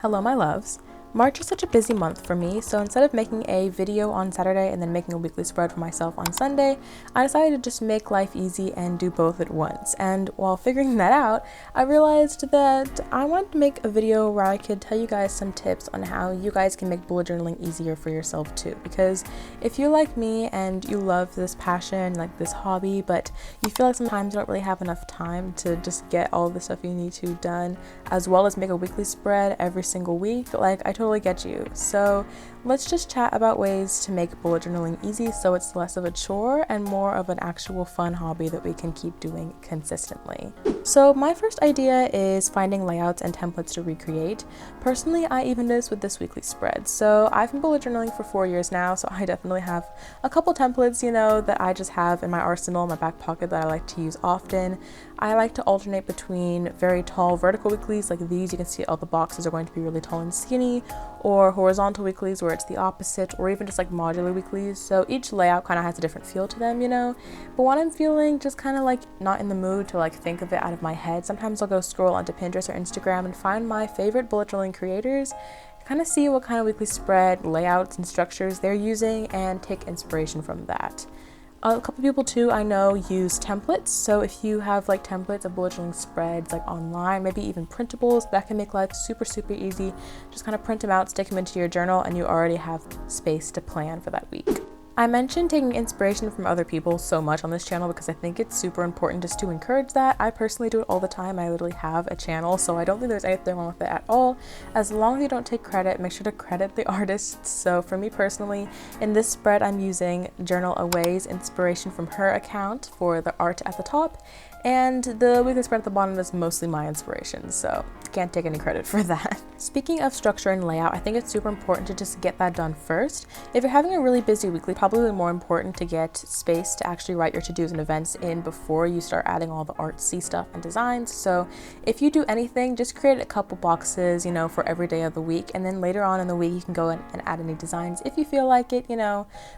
Hello my loves. March is such a busy month for me, so instead of making a video on Saturday and then making a weekly spread for myself on Sunday, I decided to just make life easy and do both at once. And while figuring that out, I realized that I wanted to make a video where I could tell you guys some tips on how you guys can make bullet journaling easier for yourself too. Because if you're like me and you love this passion, like this hobby, but you feel like sometimes you don't really have enough time to just get all the stuff you need to done, as well as make a weekly spread every single week, like I totally get you. So let's just chat about ways to make bullet journaling easy so it's less of a chore and more of an actual fun hobby that we can keep doing consistently. So my first idea is finding layouts and templates to recreate. Personally, I even did this with this weekly spread. So I've been bullet journaling for 4 years now, so I definitely have a couple templates, that I just have in my arsenal, in my back pocket that I like to use often. I like to alternate between very tall vertical weeklies like these. You can see all the boxes are going to be really tall and skinny, or horizontal weeklies where it's the opposite, or even just like modular weeklies. So each layout kind of has a different feel to them, But when I'm feeling just kind of like not in the mood to like think of it out of my head, sometimes I'll go scroll onto Pinterest or Instagram and find my favorite bullet journaling creators, kind of see what kind of weekly spread layouts and structures they're using and take inspiration from that. A couple people too I know use templates, so if you have like templates of bullet journaling spreads like online, maybe even printables, that can make life super easy. Just kind of print them out, stick them into your journal, and you already have space to plan for that week. I mentioned taking inspiration from other people so much on this channel because I think it's super important just to encourage that. I personally do it all the time. I literally have a channel, so I don't think there's anything wrong with it at all. As long as you don't take credit, make sure to credit the artists. So for me personally, in this spread, I'm using Journal Away's inspiration from her account for the art at the top, and the weekly spread at the bottom is mostly my inspiration, so can't take any credit for that. Speaking of structure and layout, I think it's super important to just get that done first. If you're having a really busy weekly, probably more important to get space to actually write your to-dos and events in before you start adding all the artsy stuff and designs. So if you do anything, just create a couple boxes, for every day of the week, and then later on in the week you can go in and add any designs if you feel like it.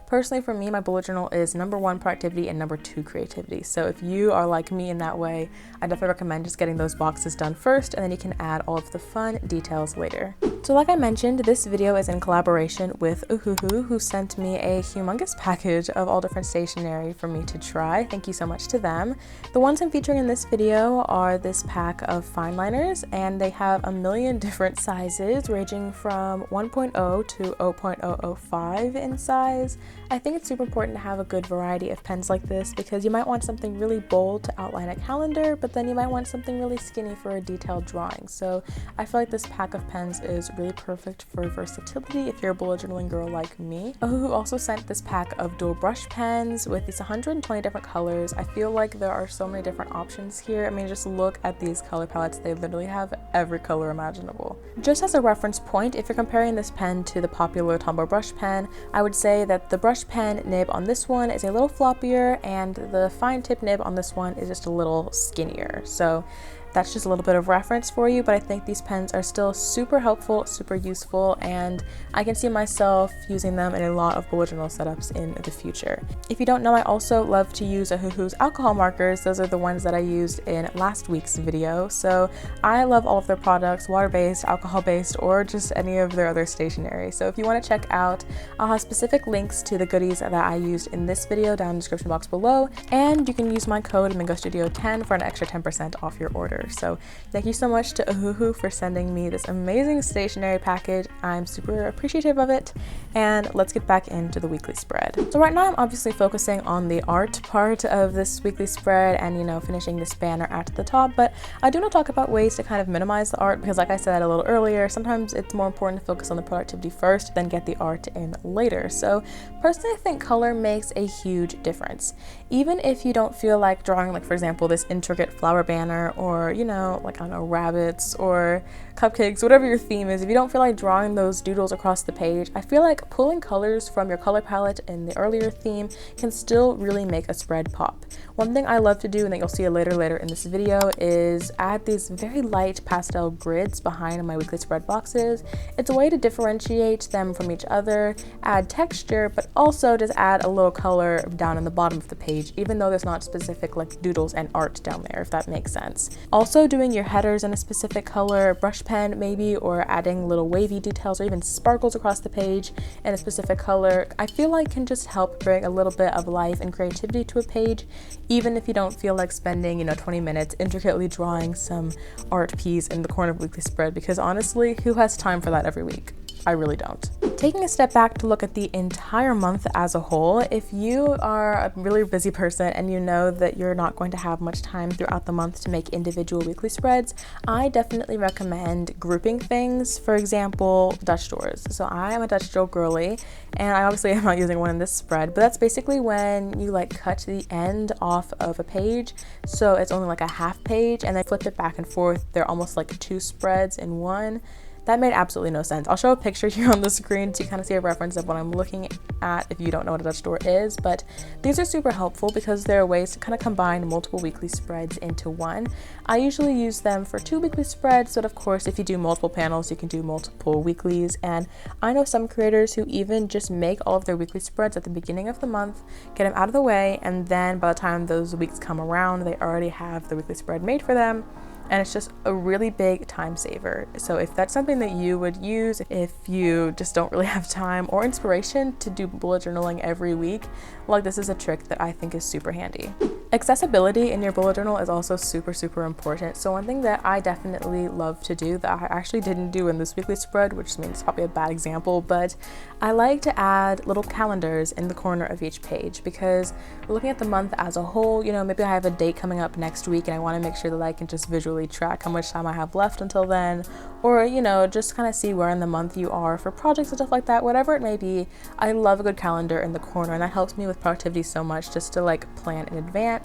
Personally for me, my bullet journal is number 1 productivity and number 2 creativity. So if you are like me in that way, I definitely recommend just getting those boxes done first, and then you can add all of the fun details later. So like I mentioned, this video is in collaboration with Uhuhu, who sent me a humongous package of all different stationery for me to try. Thank you so much to them. The ones I'm featuring in this video are this pack of fine liners, and they have a million different sizes ranging from 1.0 to 0.005 in size. I think it's super important to have a good variety of pens like this because you might want something really bold to outline a calendar, but then you might want something really skinny for a detailed drawing. So I feel like this pack of pens is really perfect for versatility if you're a bullet journaling girl like me. Who also sent this pack of dual brush pens with these 120 different colors. I feel like there are so many different options here. I mean, just look at these color palettes. They literally have every color imaginable. Just as a reference point, if you're comparing this pen to the popular Tombow brush pen, I would say that the brush pen nib on this one is a little floppier and the fine tip nib on this one is just a little skinnier. So that's just a little bit of reference for you, but I think these pens are still super helpful, super useful, and I can see myself using them in a lot of bullet journal setups in the future. If you don't know, I also love to use Uhuhu's alcohol markers. Those are the ones that I used in last week's video. So I love all of their products, water-based, alcohol-based, or just any of their other stationery. So if you want to check out, I'll have specific links to the goodies that I used in this video down in the description box below, and you can use my code MingoStudio10 for an extra 10% off your order. So thank you so much to Uhuhu for sending me this amazing stationery package. I'm super appreciative of it, and let's get back into the weekly spread. So right now I'm obviously focusing on the art part of this weekly spread and finishing this banner at the top, but I do want to talk about ways to kind of minimize the art because like I said a little earlier, sometimes it's more important to focus on the productivity first, then get the art in later. So personally I think color makes a huge difference. Even if you don't feel like drawing, like for example this intricate flower banner, or like I don't know, rabbits or cupcakes, whatever your theme is, if you don't feel like drawing those doodles across the page, I feel like pulling colors from your color palette in the earlier theme can still really make a spread pop. One thing I love to do, and that you'll see later in this video, is add these very light pastel grids behind my weekly spread boxes. It's a way to differentiate them from each other, add texture, but also just add a little color down in the bottom of the page, even though there's not specific like doodles and art down there, if that makes sense. Also, Also doing your headers in a specific color brush pen maybe, or adding little wavy details or even sparkles across the page in a specific color, I feel like can just help bring a little bit of life and creativity to a page, even if you don't feel like spending, 20 minutes intricately drawing some art piece in the corner of weekly spread, because honestly, who has time for that every week? I really don't. Taking a step back to look at the entire month as a whole, if you are a really busy person and you know that you're not going to have much time throughout the month to make individual weekly spreads, I definitely recommend grouping things. For example, Dutch doors. So I am a Dutch door girly, and I obviously am not using one in this spread, but that's basically when you like cut the end off of a page, so it's only like a half page, and then flip it back and forth. They're almost like two spreads in one. That made absolutely no sense. I'll show a picture here on the screen so you kind of see a reference of what I'm looking at if you don't know what a Dutch door is, but these are super helpful because there are ways to kind of combine multiple weekly spreads into one. I usually use them for 2 weekly spreads, but of course if you do multiple panels you can do multiple weeklies, and I know some creators who even just make all of their weekly spreads at the beginning of the month, get them out of the way, and then by the time those weeks come around they already have the weekly spread made for them. And it's just a really big time saver. So if that's something that you would use, if you just don't really have time or inspiration to do bullet journaling every week, like this is a trick that I think is super handy. Accessibility in your bullet journal is also super important. So one thing that I definitely love to do that I actually didn't do in this weekly spread, which means it's probably a bad example, but I like to add little calendars in the corner of each page, because looking at the month as a whole, maybe I have a date coming up next week and I want to make sure that I can just visually track how much time I have left until then, or just kind of see where in the month you are for projects and stuff like that, whatever it may be. I love a good calendar in the corner, and that helps me with productivity so much, just to like plan in advance.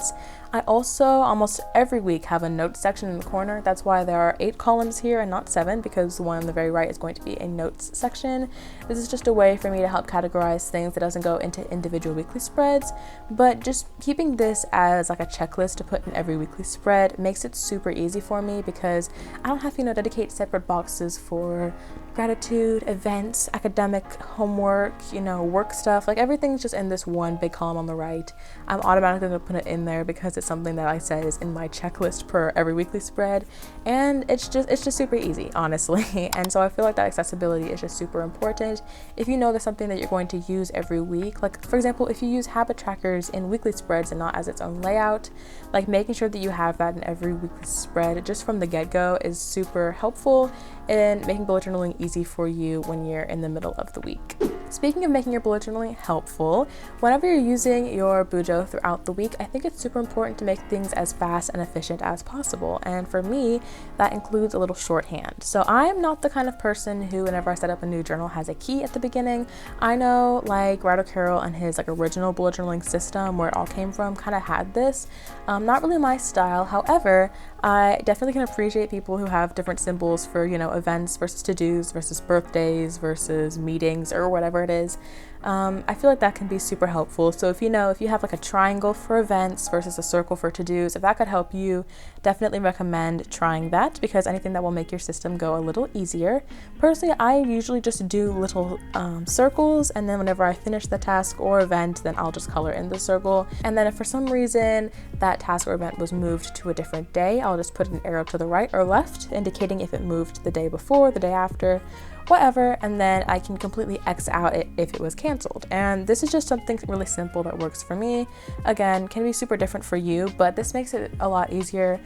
I also almost every week have a notes section in the corner. That's why there are 8 columns here and not 7, because the one on the very right is going to be a notes section. This is just a way for me to help categorize things that doesn't go into individual weekly spreads, but just keeping this as like a checklist to put in every weekly spread makes it super easy for me, because I don't have to dedicate separate boxes for gratitude, events, academic, homework, work stuff. Like everything's just in this one big column on the right. I'm automatically going to put it in there because it's something that I said is in my checklist per every weekly spread, and it's just super easy, honestly. And so I feel like that accessibility is just super important. If you know there's something that you're going to use every week, like for example, if you use habit trackers in weekly spreads and not as its own layout, like making sure that you have that in every weekly spread just from the get-go is super helpful in making bullet journaling easy for you when you're in the middle of the week. Speaking of making your bullet journaling helpful, whenever you're using your bujo throughout the week, I think it's super important to make things as fast and efficient as possible. And for me, that includes a little shorthand. So I'm not the kind of person who, whenever I set up a new journal, has a key at the beginning. I know like Rado Carroll and his original bullet journaling system, where it all came from, kind of had this. Not really my style. However, I definitely can appreciate people who have different symbols for, events versus to-dos versus birthdays versus meetings or whatever it is. I feel like that can be super helpful. So if you have like a triangle for events versus a circle for to-dos, if that could help you, definitely recommend trying that, because anything that will make your system go a little easier. Personally, I usually just do little circles, and then whenever I finish the task or event, then I'll just color in the circle. And then if for some reason that task or event was moved to a different day, I'll just put an arrow to the right or left, indicating if it moved the day before, the day after, whatever, and then I can completely X out it if it was canceled. And this is just something really simple that works for me. Again, can be super different for you, but this makes it a lot easier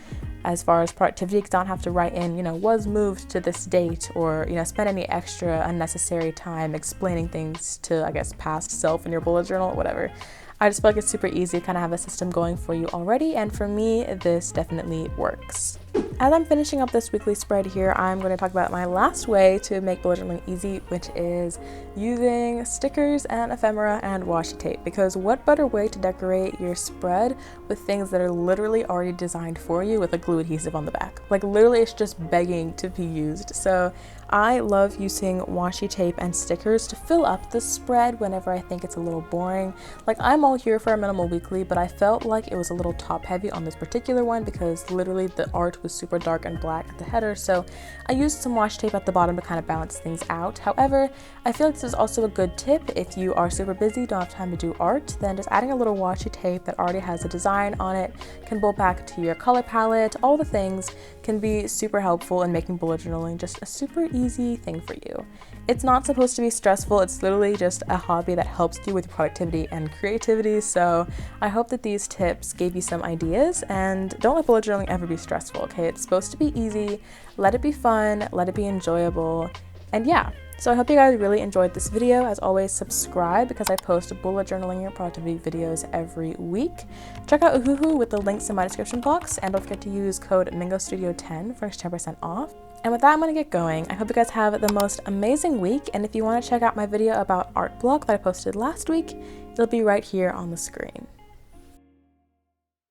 as far as productivity, because I don't have to write in, was moved to this date, or, spend any extra unnecessary time explaining things to, past self in your bullet journal, whatever. I just feel like it's super easy to kind of have a system going for you already, and for me, this definitely works. As I'm finishing up this weekly spread here, I'm going to talk about my last way to make bullet journaling easy, which is using stickers and ephemera and washi tape, because what better way to decorate your spread with things that are literally already designed for you with a glue adhesive on the back. Like literally it's just begging to be used. So I love using washi tape and stickers to fill up the spread whenever I think it's a little boring. Like I'm all here for a minimal weekly, but I felt like it was a little top heavy on this particular one, because literally the art which was super dark and black at the header, so I used some washi tape at the bottom to kind of balance things out. However, I feel like this is also a good tip if you are super busy, don't have time to do art, then just adding a little washi tape that already has a design on it can bolt back to your color palette, all the things can be super helpful in making bullet journaling just a super easy thing for you. It's not supposed to be stressful, it's literally just a hobby that helps you with productivity and creativity, so I hope that these tips gave you some ideas, and don't let bullet journaling ever be stressful, okay? It's supposed to be easy, let it be fun, let it be enjoyable, and yeah. So I hope you guys really enjoyed this video. As always, subscribe because I post bullet journaling and productivity videos every week. Check out Uhuhu with the links in my description box, and don't forget to use code MingoStudio10 for 10% off. And with that, I'm gonna get going. I hope you guys have the most amazing week, and if you want to check out my video about art block that I posted last week, it'll be right here on the screen.